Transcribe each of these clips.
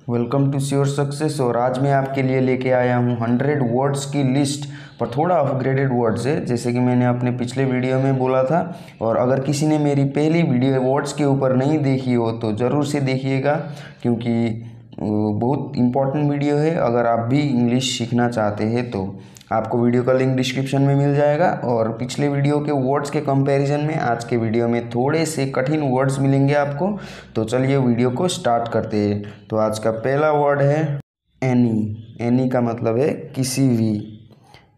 Welcome to sure success. और आज मैं आपके लिए लेके आया हूँ 100 वर्ड्स की लिस्ट, पर थोड़ा अपग्रेडेड वर्ड्स है, जैसे कि मैंने अपने पिछले वीडियो में बोला था। और अगर किसी ने मेरी पहली वीडियो वर्ड्स के ऊपर नहीं देखी हो तो ज़रूर से देखिएगा, क्योंकि बहुत इम्पोर्टेंट वीडियो है। अगर आप भी इंग्लिश सीखना चाहते हैं तो आपको वीडियो का लिंक डिस्क्रिप्शन में मिल जाएगा। और पिछले वीडियो के वर्ड्स के कंपैरिजन में आज के वीडियो में थोड़े से कठिन वर्ड्स मिलेंगे आपको। तो चलिए वीडियो को स्टार्ट करते हैं। तो आज का पहला वर्ड है एनी। एनी का मतलब है किसी भी।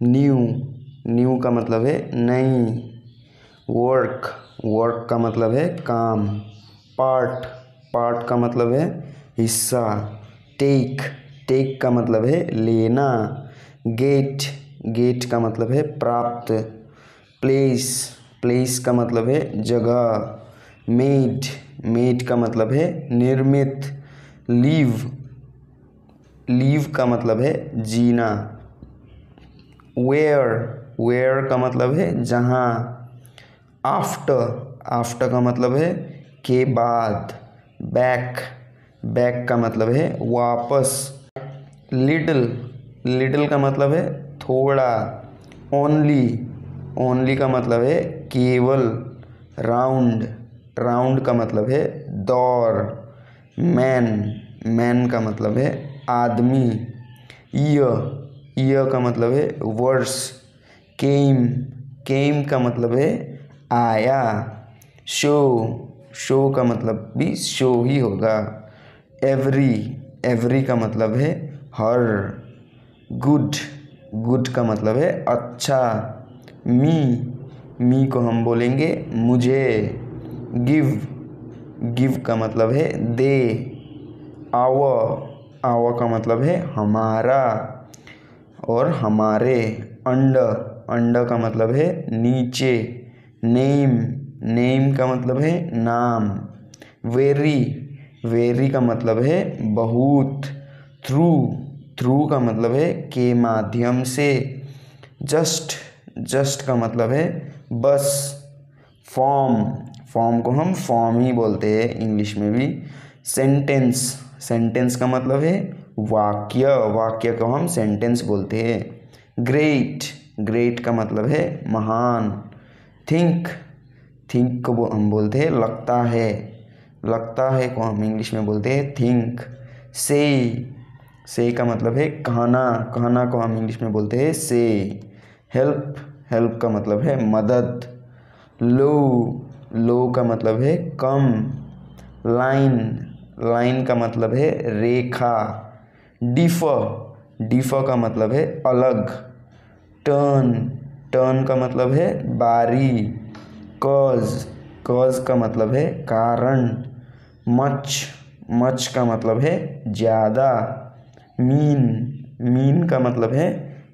न्यू, न्यू का मतलब है नई। वर्क, वर्क का मतलब है काम। पार्ट, पार्ट का मतलब है हिस्सा। टेक, टेक का मतलब है लेना। गेट, गेट का मतलब है प्राप्त। प्लेस, प्लेस का मतलब है जगह। मेड, मेड का मतलब है निर्मित। लीव, लीव का मतलब है जीना। वेयर, वेयर का मतलब है जहाँ। आफ्टर, आफ्टर का मतलब है के बाद। बैक, बैक का मतलब है वापस। लिटिल, लिटिल का मतलब है थोड़ा। ओनली, ओनली का मतलब है केवल। राउंड, राउंड का मतलब है दौर। मैन, मैन का मतलब है आदमी। ईयर, ईयर का मतलब है वर्ष। केम, केम का मतलब है आया। शो, शो का मतलब भी शो ही होगा। एवरी, एवरी का मतलब है हर। गुड, गुड का मतलब है अच्छा। मी, मी को हम बोलेंगे मुझे। गिव, गिव का मतलब है दे। आवर, आवर का मतलब है हमारा और हमारे। अंडर, अंडर का मतलब है नीचे। नेम, नेम का मतलब है नाम। वेरी, वेरी का मतलब है बहुत। थ्रू, थ्रू का मतलब है के माध्यम से। जस्ट, जस्ट का मतलब है बस। फॉर्म, फॉर्म को हम फॉर्म ही बोलते हैं इंग्लिश में भी। सेंटेंस, सेंटेंस का मतलब है वाक्य, वाक्य को हम सेंटेंस बोलते हैं। ग्रेट, ग्रेट का मतलब है महान। थिंक, थिंक को हम बोलते हैं लगता है, लगता है को हम इंग्लिश में बोलते हैं थिंक। से का मतलब है कहना, कहना को हम इंग्लिश में बोलते हैं से। हेल्प, हेल्प का मतलब है मदद। लो, लो का मतलब है कम। लाइन, लाइन का मतलब है रेखा। डिफर, डिफर का मतलब है अलग। टर्न, टर्न का मतलब है बारी। कॉज, कॉज का मतलब है कारण। मच, मच का मतलब है ज़्यादा। मीन, मीन का मतलब है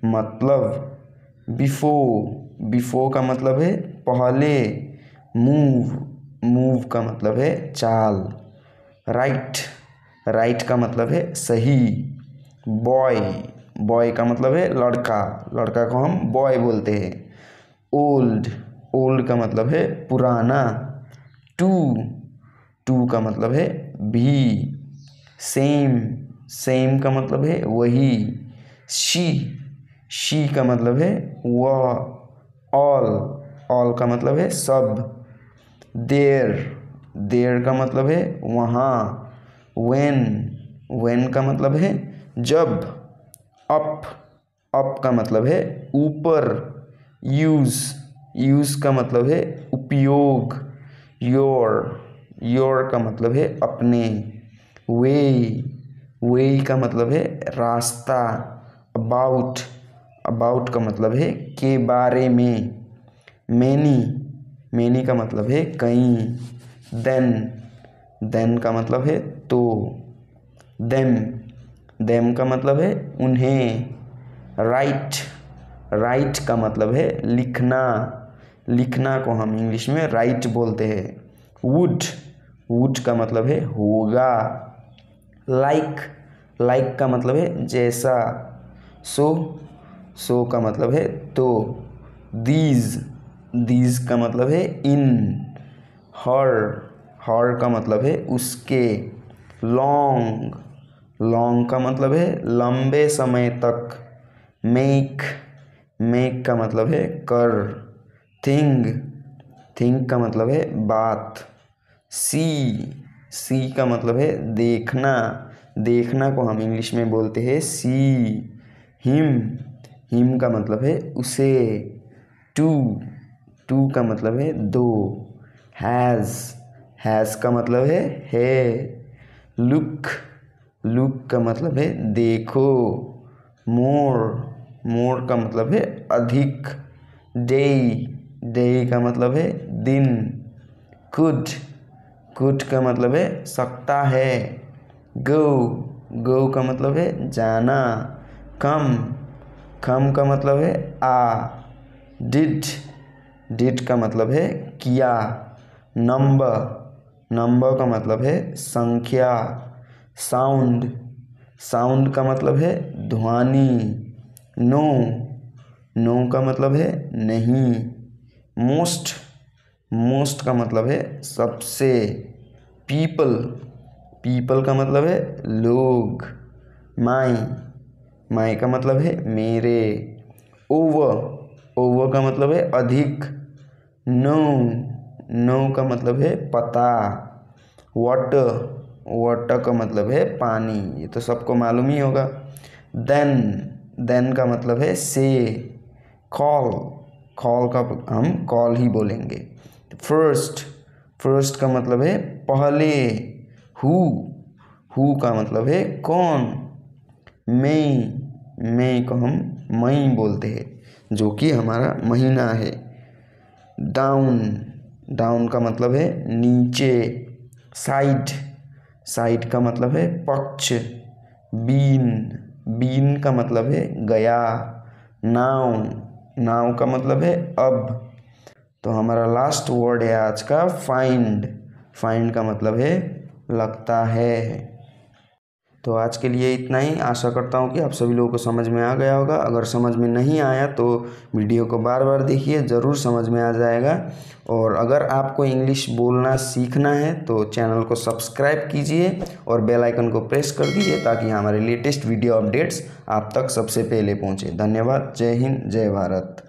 मतलब। बिफोर, बिफोर का मतलब है पहले। मूव, मूव का मतलब है चाल। राइट, राइट का मतलब है सही। बॉय, बॉय का मतलब है लड़का, लड़का को हम बॉय बोलते हैं। ओल्ड, ओल्ड का मतलब है पुराना। टू, टू का मतलब है भी। सेम, सेम का मतलब है वही। शी, शी का मतलब है वह। ऑल, ऑल का मतलब है सब। देर, देर का मतलब है वहाँ। व्हेन, व्हेन का मतलब है जब। अप, अप का मतलब है ऊपर। यूज़, यूज़ का मतलब है उपयोग। योर, योर का मतलब है अपने। वे, वे का मतलब है रास्ता। अबाउट, अबाउट का मतलब है के बारे में। मैनी, मैनी का मतलब है कहीं। देन, देन का मतलब है तो। देम, देम का मतलब है उन्हें। राइट, राइट का मतलब है लिखना, लिखना को हम इंग्लिश में राइट बोलते हैं। वुड, वुड का मतलब है होगा। लाइक, लाइक का मतलब है जैसा। सो, सो का मतलब है तो। दीज, दीज का मतलब है इन। हर, हर का मतलब है उसके। लॉन्ग, लॉन्ग का मतलब है लंबे समय तक। मेक का मतलब है कर। थिंक का मतलब है बात। सी का मतलब है देखना को हम इंग्लिश में बोलते हैं सी। हिम का मतलब है उसे। टू का मतलब है दो। हैज़ का मतलब है। लुक का मतलब है देखो। मोर का मतलब है अधिक। डे का मतलब है दिन। कुड का मतलब है सकता है। गो का मतलब है जाना। कम का मतलब है आ। डिड का मतलब है किया। नंबर का मतलब है संख्या। साउंड का मतलब है ध्वनि। नो का मतलब है नहीं। मोस्ट का मतलब है सबसे। पीपल का मतलब है लोग। माई का मतलब है मेरे। ओवर का मतलब है अधिक। नो का मतलब है पता। वाटर का मतलब है पानी। ये तो सबको मालूम ही होगा। देन का मतलब है से। कॉल का हम कॉल ही बोलेंगे। फर्स्ट का मतलब है पहले। हु का मतलब है कौन। मई को हम मई बोलते हैं जो कि हमारा महीना है। डाउन का मतलब है नीचे। साइड का मतलब है पक्ष। बीन का मतलब है गया। नाउ का मतलब है अब। तो हमारा लास्ट वर्ड है आज का फाइंड का मतलब है लगता है। तो आज के लिए इतना ही। आशा करता हूँ कि आप सभी लोगों को समझ में आ गया होगा। अगर समझ में नहीं आया तो वीडियो को बार बार देखिए, ज़रूर समझ में आ जाएगा। और अगर आपको इंग्लिश बोलना सीखना है तो चैनल को सब्सक्राइब कीजिए और बेल आइकन को प्रेस कर दीजिए ताकि हमारे लेटेस्ट वीडियो अपडेट्स आप तक सबसे पहले पहुँचे। धन्यवाद। जय हिंद, जय भारत।